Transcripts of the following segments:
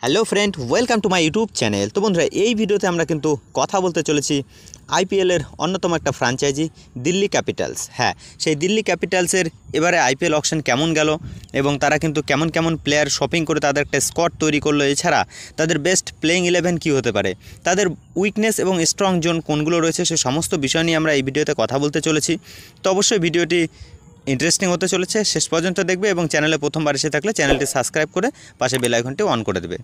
Hello friend, welcome to my YouTube channel. তো বন্ধুরা, এই ভিডিওতে আমরা কিন্তু কথা বলতে চলেছি আইপিএলের অন্যতম একটা ফ্র্যাঞ্চাইজি দিল্লি ক্যাপিটালস। হ্যাঁ, সেই দিল্লি ক্যাপিটালসের এবারে আইপিএল অকশন কেমন গেল এবং তারা কিন্তু কেমন কেমন প্লেয়ার শপিং করে তাদের একটা স্কোয়াড তৈরি করলো। এছাড়া তাদের বেস্ট প্লেইং 11 কী হতে পারে, তাদের উইকনেস এবং স্ট্রং জোন কোনগুলো রয়েছে, সে সমস্ত বিষয় নিয়ে আমরা এই ভিডিওতে কথা বলতে চলেছি। তো অবশ্যই ভিডিওটি ইন্টারেস্টিং হতে চলেছে, শেষ পর্যন্ত দেখবে এবং চ্যানেলে প্রথমবার এসে থাকলে চ্যানেলটি সাবস্ক্রাইব করে পাশে বেল আইকনটি অন করে দেবে।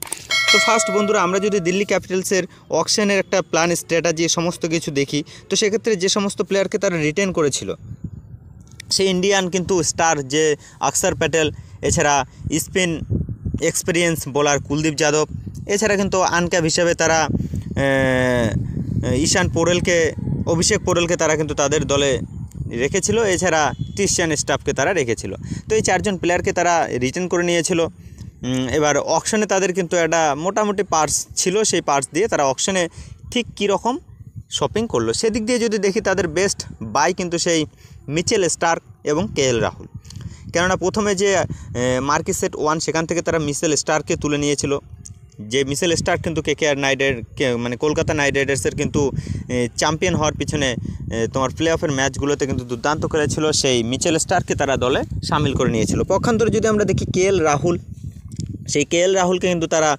তো ফার্স্ট বন্ধুরা, আমরা যদি দিল্লি ক্যাপিটালসের অকশনের একটা প্ল্যান, স্ট্র্যাটাজি, সমস্ত কিছু দেখি, তো সেক্ষেত্রে যে সমস্ত প্লেয়ারকে তারা রিটেন করেছিল, সেই ইন্ডিয়ান কিন্তু স্টার যে অক্ষর প্যাটেল, এছাড়া spin experience bowler Kuldeep Yadav, এছাড়া কিন্তু আনক্যাপ হিসেবে তারা ঈশান পোরেলকে, অভিষেক পোরেলকে তারা কিন্তু তাদের দলে রেখেছিল, এছাড়া ক্রিশ্চিয়ান স্টাফকে তারা রেখেছিল। তো এই চারজন প্লেয়ারকে তারা রিটেন করে নিয়েছিল। এবার অকশনে তাদের কিন্তু একটা মোটামুটি পার্স ছিল, সেই পার্স দিয়ে তারা অকশনে ঠিক কীরকম শপিং করলো সেদিক দিয়ে যদি দেখি, তাদের বেস্ট বাই কিন্তু সেই মিচেল স্টার্ক এবং কেএল রাহুল। কেননা প্রথমে যে মার্কিসেট 1 সেখান থেকে তারা মিচেল স্টার্ককে তুলে নিয়েছিল, যে মিচেল স্টার্ক কিন্তু কেকেআর মানে কলকাতা নাইট রাইডার্সের কিন্তু চ্যাম্পিয়ন হওয়ার পিছনে তোমার প্লে অফের ম্যাচগুলোতে কিন্তু দুর্দান্ত খেলেছিল। সেই মিচেল স্টার্ককে তারা দলে সামিল করে নিয়েছিল। পক্ষান্তরে যদি আমরা দেখি কেএল রাহুল, সেই কেএল রাহুলকে কিন্তু তারা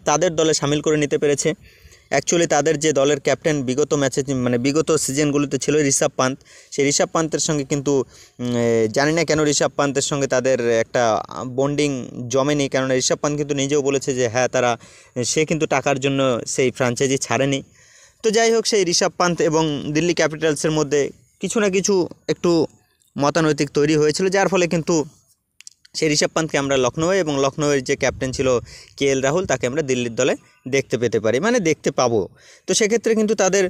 তাদের দলে সামিল করে নিতে পেরেছে। অ্যাকচুয়ালি তাদের যে দলের ক্যাপ্টেন বিগত ম্যাচে, মানে বিগত সিজনগুলোতে ছিল ঋষভ পান্ত, সেই ঋষভ পান্তের সঙ্গে কিন্তু জানি না কেন ঋষভ পান্তের সঙ্গে তাদের একটা বন্ডিং জমেনি। কেননা ঋষভ পান্ত কিন্তু নিজেও বলেছে যে হ্যাঁ, সে কিন্তু টাকার জন্য সেই ফ্র্যাঞ্চাইজি ছাড়েনি। তো যাই হোক, সেই ঋষভ পান্ত এবং দিল্লি ক্যাপিটালসের মধ্যে কিছু না কিছু একটু মতানৈতিক তৈরি হয়েছিল, যার ফলে কিন্তু সেই ঋষভ পান্তকে আমরা লখনৌ এবং লখনৌয়ের যে ক্যাপ্টেন ছিল কেএল রাহুল, তাকে আমরা দিল্লির দলে দেখতে পেতে পারি, মানে দেখতে পাবো। তো সেক্ষেত্রে কিন্তু তাদের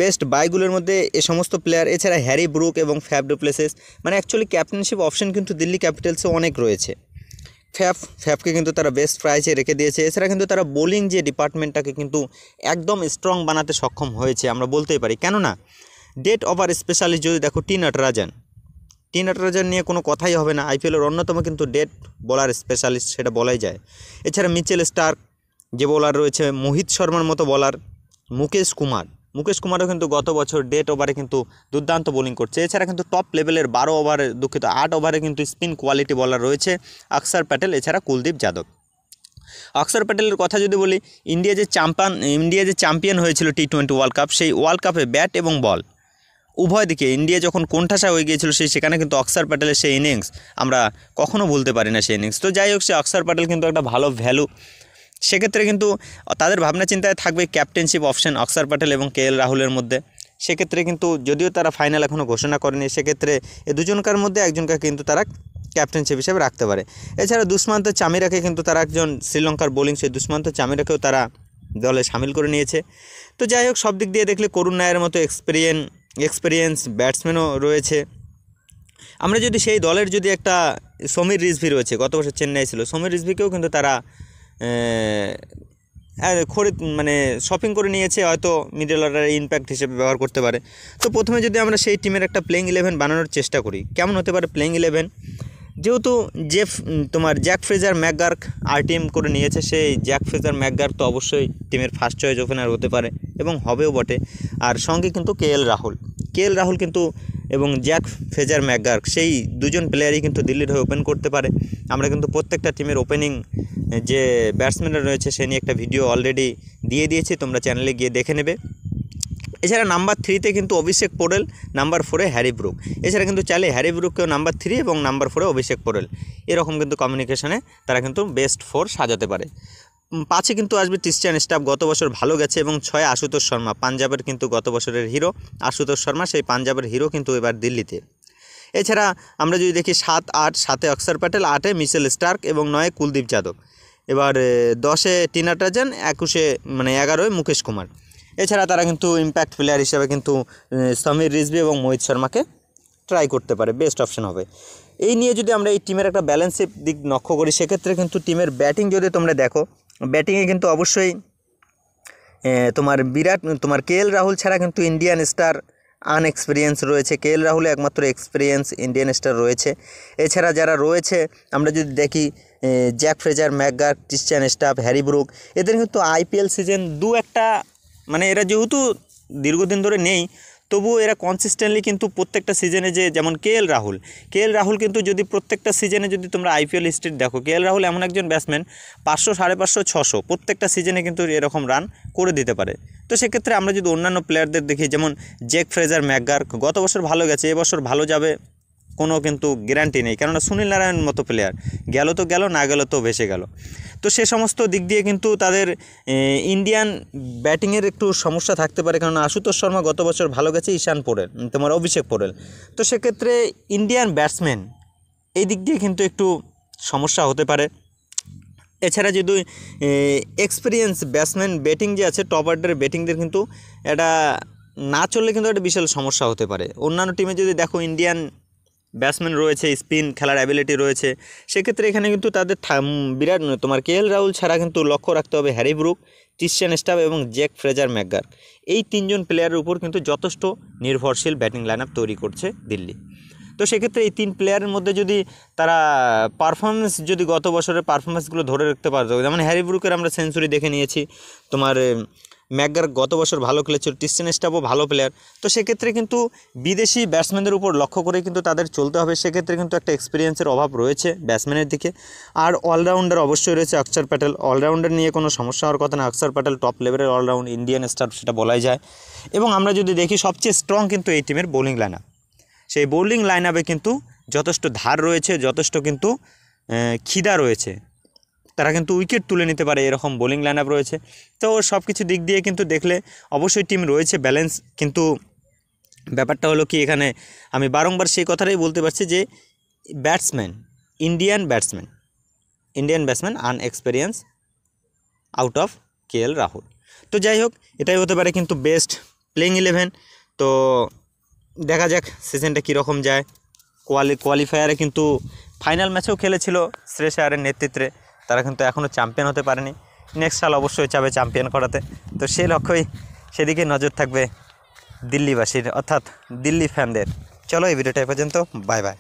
বেস্ট বাইগুলোর মধ্যে এ সমস্ত প্লেয়ার, এছাড়া হ্যারি ব্রুক এবং ফ্যাফ ডু প্লেসিস, মানে অ্যাকচুয়ালি ক্যাপ্টেনশিপ অপশন কিন্তু দিল্লি ক্যাপিটালসে অনেক রয়েছে। ফ্যাফকে কিন্তু তারা বেস্ট প্রাইজে রেখে দিয়েছে। এছাড়া কিন্তু তারা বোলিং যে ডিপার্টমেন্টটাকে কিন্তু একদম স্ট্রং বানাতে সক্ষম হয়েছে, আমরা বলতেই পারি। কেননা ডেট ওভার স্পেশালিস্ট যদি দেখো, টি নটরাজন নিয়ে কোনো কথাই হবে না, আইপিএলের অন্যতম কিন্তু ডেট বোলার স্পেশালিস্ট, সেটা বলাই যায়। এছাড়া মিচেল স্টার্ক যে বোলার রয়েছে, মোহিত শর্মার মতো বোলার, মুকেশ কুমারও কিন্তু গত বছর ডেট ওভারে কিন্তু দুর্দান্ত বোলিং করছে। এছাড়া কিন্তু টপ লেভেলের 8 ওভারে কিন্তু স্পিন কোয়ালিটি বোলার রয়েছে অক্ষর প্যাটেল, এছাড়া কুলদীপ যাদব। অক্ষর প্যাটেলের কথা যদি বলি, ইন্ডিয়া যে চ্যাম্পিয়ন হয়েছিল T20 ওয়ার্ল্ড কাপ, সেই ওয়ার্ল্ড কাপে ব্যাট এবং বল উভয় দিকে ইন্ডিয়া যখন কোণঠাসা হয়ে গিয়েছিল, সেখানে কিন্তু অক্ষর প্যাটেলের সেই ইনিংস আমরা কখনও ভুলতে পারি না, সেই ইনিংস। তো যাই হোক, সে অক্ষর প্যাটেল কিন্তু একটা ভালো ভ্যালু। সেক্ষেত্রে কিন্তু তাদের ভাবনা চিন্তায় থাকবে ক্যাপ্টেনশিপ অপশন অক্ষর প্যাটেল এবং কেএল রাহুলের মধ্যে। সেক্ষেত্রে কিন্তু যদিও তারা ফাইনাল এখনও ঘোষণা করেনি, সেক্ষেত্রে এই দুজনকার মধ্যে একজনকে কিন্তু তারা ক্যাপ্টেনশিপ হিসেবে রাখতে পারে। এছাড়া দুষ্মন্ত চামিরাকে কিন্তু তারা একজন শ্রীলঙ্কার বোলিং, সেই দুষ্মন্ত চামিরাকেও তারা দলে সামিল করে নিয়েছে। তো যাই হোক, সব দিক দিয়ে দেখলে করুণ নায়ারের মতো এক্সপিরিয়েন্স ব্যাটসম্যানও রয়েছে। আমরা যদি সেই দলের যদি একটা সমীর রিজভি রয়েছে, গত বছর চেন্নাই ছিল, সমীর রিজভিকেও কিন্তু তারা মানে শপিং করে নিয়েছে, হয়তো মিডল অর্ডার ইম্প্যাক্ট হিসেবে ব্যবহার করতে পারে। তো প্রথমে যদি আমরা সেই টিমের একটা প্লেইং 11 বানানোর চেষ্টা করি, কেমন হতে পারে প্লেইং 11, যেহেতু তোমার জ্যাক ফ্রেজার ম্যাকগার্ক টিম করে নিয়েছে, সেই জ্যাক ফ্রেজার ম্যাকগার্ক তো অবশ্যই টিমের ফার্স্ট চয়েস ওপেনার হতে পারে এবং হবেও বটে। আর সঙ্গে কিন্তু কেএল রাহুল কিন্তু এবং জ্যাক ফ্রেজার ম্যাকগার্ক, সেই দুজন প্লেয়ারই কিন্তু দিল্লির হয়ে ওপেন করতে পারে। আমরা কিন্তু প্রত্যেকটা টিমের ওপেনিং যে ব্যাটসম্যানরা রয়েছে সে নিয়ে একটা ভিডিও অলরেডি দিয়ে দিয়েছি, তোমরা চ্যানেলে গিয়ে দেখে নেবে। এছাড়া নাম্বার 3-তে কিন্তু অভিষেক পোরেল, নাম্বার 4-এ হ্যারি ব্রুক। এছাড়া কিন্তু চাইলে হ্যারি ব্রুককেও নাম্বার 3 এবং নাম্বার 4-এ অভিষেক পোরেল, এরকম কিন্তু কমিউনিকেশনে তারা কিন্তু বেস্ট 4 সাজাতে পারে। 5-এ কিন্তু আসবে ক্রিশ্চিয়ান স্টাফ, গত বছর ভালো গেছে, এবং 6-এ আশুতোষ শর্মা, পাঞ্জাবের কিন্তু গত বছরের হিরো আশুতোষ শর্মা, সেই পাঞ্জাবের হিরো কিন্তু এবার দিল্লিতে। এছাড়া আমরা যদি দেখি 7-8, 7-এ অক্ষর প্যাটেল, 8-এ মিচেল স্টার্ক এবং 9-এ কুলদীপ যাদব। এবার 10-এ টি নটরাজন, 11-এ মুকেশ কুমার। এছাড়া তারা কিন্তু ইম্প্যাক্ট প্লেয়ার হিসেবে কিন্তু সমীর রিজভি এবং মোহিত শর্মাকে ট্রাই করতে পারে, বেস্ট অপশন হবে। এই নিয়ে যদি আমরা এই টিমের একটা ব্যালেন্সের দিক লক্ষ্য করি, সেক্ষেত্রে কিন্তু টিমের ব্যাটিং যদি তোমরা দেখো, ব্যাটিংয়ে কিন্তু অবশ্যই তোমার কেএল রাহুল ছাড়া কিন্তু ইন্ডিয়ান স্টার আনএক্সপিরিয়েন্স রয়েছে। কেএল রাহুলে একমাত্র এক্সপিরিয়েন্স ইন্ডিয়ান স্টার রয়েছে। এছাড়া যারা রয়েছে আমরা যদি দেখি Jake Fraser, McGurk, Tristan Stubbs, Harry Brook, এদের কিন্তু আইপিএল সিজন একটা মানে এরা যেহেতু দীর্ঘদিন ধরে নেই, তবুও এরা কনসিস্টেন্টলি কিন্তু প্রত্যেকটা সিজনে যেমন কেএল রাহুল কিন্তু যদি প্রত্যেকটা সিজনে যদি তোমরা আইপিএল হিস্ট্রি দেখো, কেএল রাহুল এমন একজন ব্যাটসম্যান 500, 550, 600 প্রত্যেকটা সিজনে কিন্তু এরকম রান করে দিতে পারে। তো সেক্ষেত্রে আমরা যদি অন্যান্য প্লেয়ারদের দেখি, যেমন জ্যাক ফ্রেজার, ম্যাকগার্ক, গত বছর ভালো গেছে, এবছর ভালো যাবে কোনো কিন্তু গ্যারান্টি নেই, কেননা সুনীল নারায়ণের মতো প্লেয়ার গেল তো গেল, না গেল তো ভেসে গেল। তো সে সমস্ত দিক দিয়ে কিন্তু তাদের ইন্ডিয়ান ব্যাটিংয়ের একটু সমস্যা থাকতে পারে, কারণ আশুতোষ শর্মা গত বছর ভালো গেছে, ঈশান পোরেল, তোমার অভিষেক পোরেল। তো সেক্ষেত্রে ইন্ডিয়ান ব্যাটসম্যান এই দিক দিয়ে কিন্তু একটু সমস্যা হতে পারে। এছাড়া যদি এক্সপিরিয়েন্স ব্যাটসম্যান ব্যাটিং যে আছে, টপ অর্ডারের ব্যাটিংদের কিন্তু এটা না চললে কিন্তু একটা বিশাল সমস্যা হতে পারে। অন্যান্য টিমে যদি দেখো ইন্ডিয়ান ব্যাটসম্যান রয়েছে, স্পিন খেলার অ্যাবিলিটি রয়েছে, সেক্ষেত্রে এখানে কিন্তু তাদের বিরাট তোমার কেএল রাহুল ছাড়া কিন্তু লক্ষ্য রাখতে হবে হ্যারি ব্রুক, ক্রিশ্চিয়ান স্টাফ এবং জ্যাক ফ্রেজার, ম্যাকগার্ক, এই 3 জন প্লেয়ারের উপর কিন্তু যথেষ্ট নির্ভরশীল ব্যাটিং লাইন আপ তৈরি করছে দিল্লি। তো সেক্ষেত্রে এই 3 প্লেয়ারের মধ্যে যদি তারা পারফরমেন্স যদি গত বছরের পারফরমেন্সগুলো ধরে রাখতে পারতো, যেমন হ্যারি ব্রুকের আমরা সেঞ্চুরি দেখে নিয়েছি, তোমার ম্যাকগার্ক গত বছর ভালো খেলেছিল, ক্রিশ্চিয়ান স্টাফও ভালো প্লেয়ার। তো সেক্ষেত্রে কিন্তু বিদেশি ব্যাটসম্যানদের উপর লক্ষ্য করে কিন্তু তাদের চলতে হবে। সেক্ষেত্রে কিন্তু একটা এক্সপিরিয়েন্সের অভাব রয়েছে ব্যাটসম্যানের দিকে। আর অলরাউন্ডার অবশ্যই রয়েছে অক্ষর প্যাটেল, অলরাউন্ডার নিয়ে কোনো সমস্যা হওয়ার কথা না। অক্ষর প্যাটেল টপ লেভেলের অলরাউন্ড ইন্ডিয়ান স্টার, সেটা বলাই যায়। এবং আমরা যদি দেখি সবচেয়ে স্ট্রং কিন্তু এই টিমের বোলিং লাইন আপ, সেই বোলিং লাইন আপে কিন্তু যথেষ্ট ধার রয়েছে, যথেষ্ট কিন্তু খিদা রয়েছে, তারা কিন্তু উইকেট তুলে নিতে পারে, এরকম বোলিং লাইন আপ রয়েছে। তো সব কিছু দিক দিয়ে কিন্তু দেখলে অবশ্যই টিম রয়েছে ব্যালেন্স। কিন্তু ব্যাপারটা হলো কি, এখানে আমি বারংবার সেই কথাটাই বলতে পারছি যে Indian batsman unexperience out of KL Rahul. তো যাই হোক, এটাই হতে পারে কিন্তু বেস্ট প্লেইং 11। তো দেখা যাক সিজনটা কীরকম যায়। কোয়ালিফায়ারে কিন্তু ফাইনাল ম্যাচেও খেলেছিল শ্রেয়স আয়ারের নেতৃত্বে, তারা কিন্তু এখনও চ্যাম্পিয়ন হতে পারেনি। নেক্সট সাল অবশ্যই চাবে চ্যাম্পিয়ন করাতে। তো সেই লক্ষ্যই সেদিকে নজর থাকবে দিল্লিবাসীর, অর্থাৎ দিল্লি ফ্যানদের। চলো এই ভিডিওটা এ পর্যন্ত, বাই বাই।